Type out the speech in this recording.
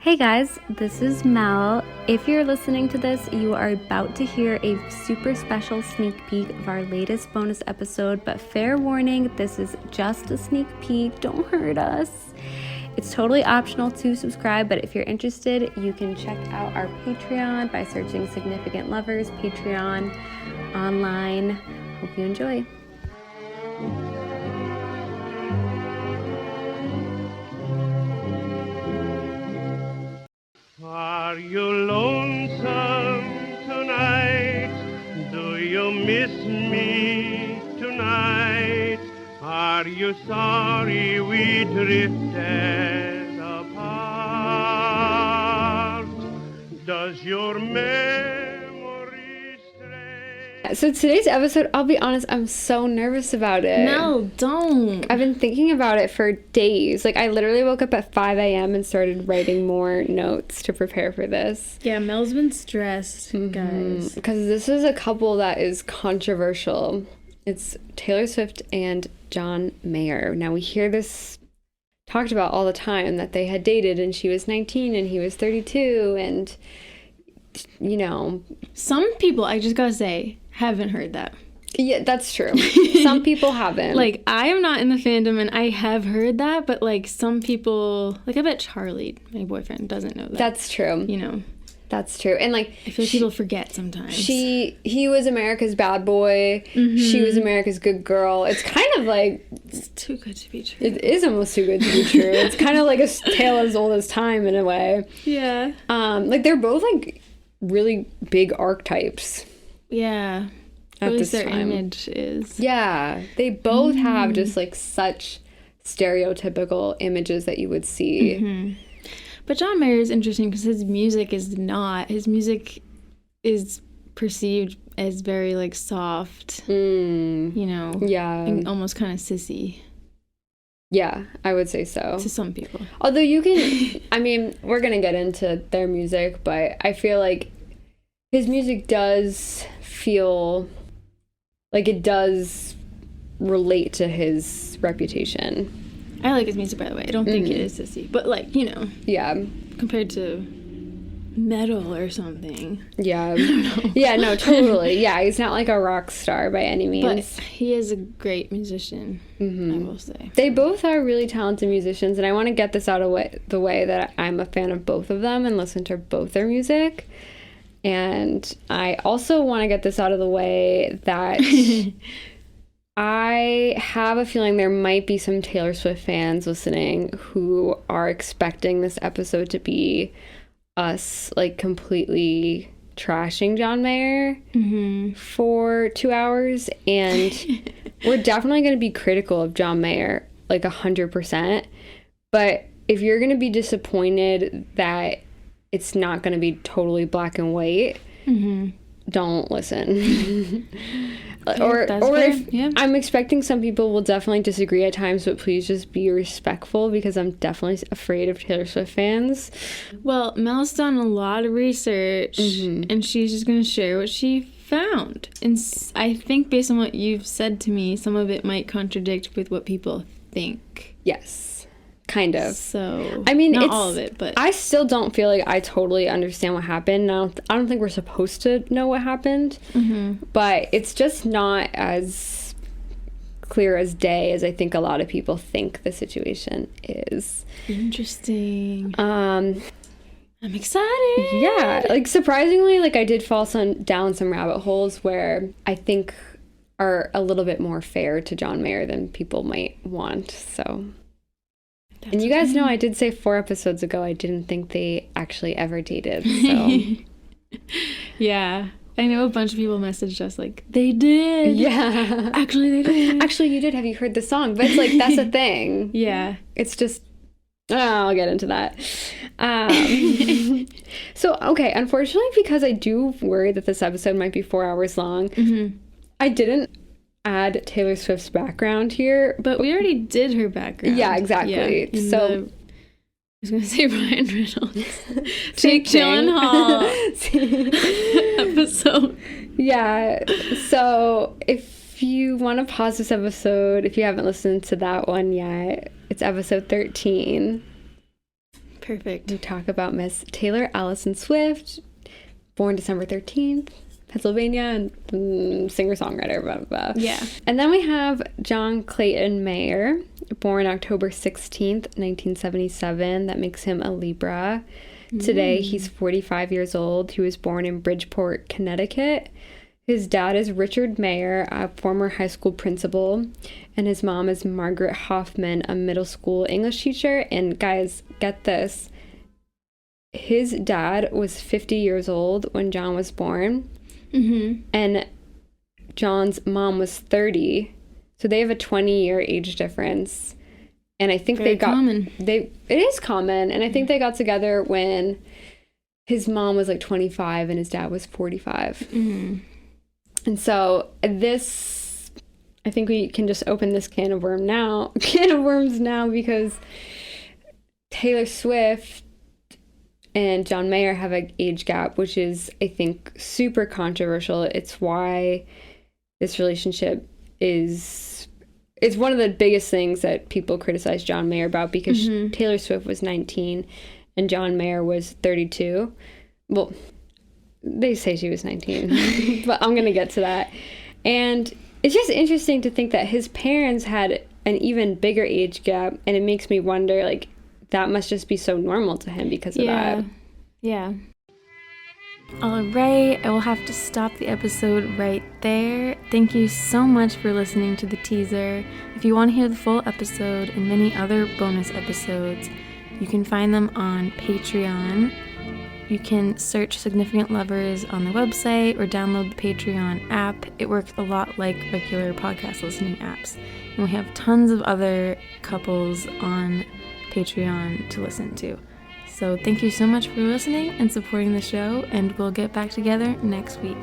Hey guys, this is Mel. If you're listening to this, you are about to hear a super special sneak peek of our latest bonus episode, but fair warning, this is just a sneak peek, don't hurt us. It's totally optional to subscribe, but if you're interested, you can check out our Patreon by searching Significant Lovers Patreon online. Hope you enjoy. Are you lonesome tonight? Do you miss me tonight? Are you sorry we drifted apart? Does your memory stray? So today's episode, I'll be honest, I'm so nervous about it. No, don't. I've been thinking about it for days. Like, I literally woke up at 5 a.m. and started writing more notes to prepare for this. Yeah, Mel's been stressed, guys. Because this is a couple that is controversial. It's Taylor Swift and John Mayer. Now, we hear this talked about all the time, that they had dated and she was 19 and he was 32, and, you know. Some people, I just gotta say, haven't heard that. Yeah, that's true. Some people haven't. Like, I am not in the fandom and I have heard that, but, like, some people, like, I bet Charlie, my boyfriend, doesn't know that. That's true. You know. That's true. And, like, I feel like people forget sometimes. He was America's bad boy. She was America's good girl. It's kind of like... It's too good to be true. It is almost too good to be true. It's kind of like a tale as old as time in a way. Yeah. Like, they're both, like, really big archetypes. Yeah. At this their time. image is. Yeah. They both have just, like, such stereotypical images that you would see. But John Mayer is interesting because his music is not. His music is perceived as very, like, soft, you know? Yeah. And almost kind of sissy. Yeah, I would say so. To some people. Although you can, I mean, we're going to get into their music, but I feel like his music does feel like it does relate to his reputation. I like his music, by the way. I don't think it is sissy. But, like, you know. Yeah. Compared to metal or something. Yeah. I don't know. Yeah, no, totally. Yeah, he's not like a rock star by any means. But he is a great musician, I will say. They both are really talented musicians, and I want to get this out of the way that I'm a fan of both of them and listen to both their music. And I also want to get this out of the way that... I have a feeling there might be some Taylor Swift fans listening who are expecting this episode to be us, like, completely trashing John Mayer for 2 hours. And we're definitely going to be critical of John Mayer, like, 100%. But if you're going to be disappointed that it's not going to be totally black and white, don't listen. Or if I'm expecting some people will definitely disagree at times, but please just be respectful because I'm definitely afraid of Taylor Swift fans. Well, Mel's done a lot of research, and she's just going to share what she found. And I think based on what you've said to me, some of it might contradict with what people think. Yes. Kind of. So, I mean, not all of it, but I still don't feel like I totally understand what happened. I don't think we're supposed to know what happened, but it's just not as clear as day as I think a lot of people think the situation is. Interesting. I'm excited. Yeah, like, surprisingly, like, I did fall down some rabbit holes where I think are a little bit more fair to John Mayer than people might want, so... And you guys know I did say 4 episodes ago I didn't think they actually ever dated, so... Yeah. I know a bunch of people messaged us like, they did. Yeah. Actually, they did. Actually, you did. Have you heard the song? But it's like, that's a thing. Yeah. It's just... Oh, I'll get into that. So, okay, unfortunately, because I do worry that this episode might be 4 hours long, I didn't add Taylor Swift's background here, but we already did her background. Yeah, exactly. Yeah, so I was gonna say Ryan Reynolds, Jake Gyllenhaal episode. Yeah. So if you want to pause this episode, if you haven't listened to that one yet, it's episode 13. Perfect. We talk about Miss Taylor Allison Swift, born December 13th, Pennsylvania, and singer-songwriter, blah, blah, blah. Yeah. And then we have John Clayton Mayer, born October 16th, 1977. That makes him a Libra. Today, he's 45 years old. He was born in Bridgeport, Connecticut. His dad is Richard Mayer, a former high school principal, and his mom is Margaret Hoffman, a middle school English teacher. And guys, get this. His dad was 50 years old when John was born. And John's mom was 30, so they have a 20-year age difference. And I think it is common, and I think they got together when his mom was like 25 and his dad was 45. And so this, I think we can just open this can of worms now, because Taylor Swift and John Mayer have an age gap, which is, I think, super controversial. It's why this relationship it's one of the biggest things that people criticize John Mayer about, because Taylor Swift was 19 and John Mayer was 32. Well, they say she was 19, but I'm going to get to that. And it's just interesting to think that his parents had an even bigger age gap, and it makes me wonder, like, that must just be so normal to him because of that. Yeah. All right, I will have to stop the episode right there. Thank you so much for listening to the teaser. If you want to hear the full episode and many other bonus episodes, you can find them on Patreon. You can search Significant Lovers on the website or download the Patreon app. It works a lot like regular podcast listening apps. And we have tons of other couples on Patreon to listen to. So thank you so much for listening and supporting the show, and we'll get back together next week.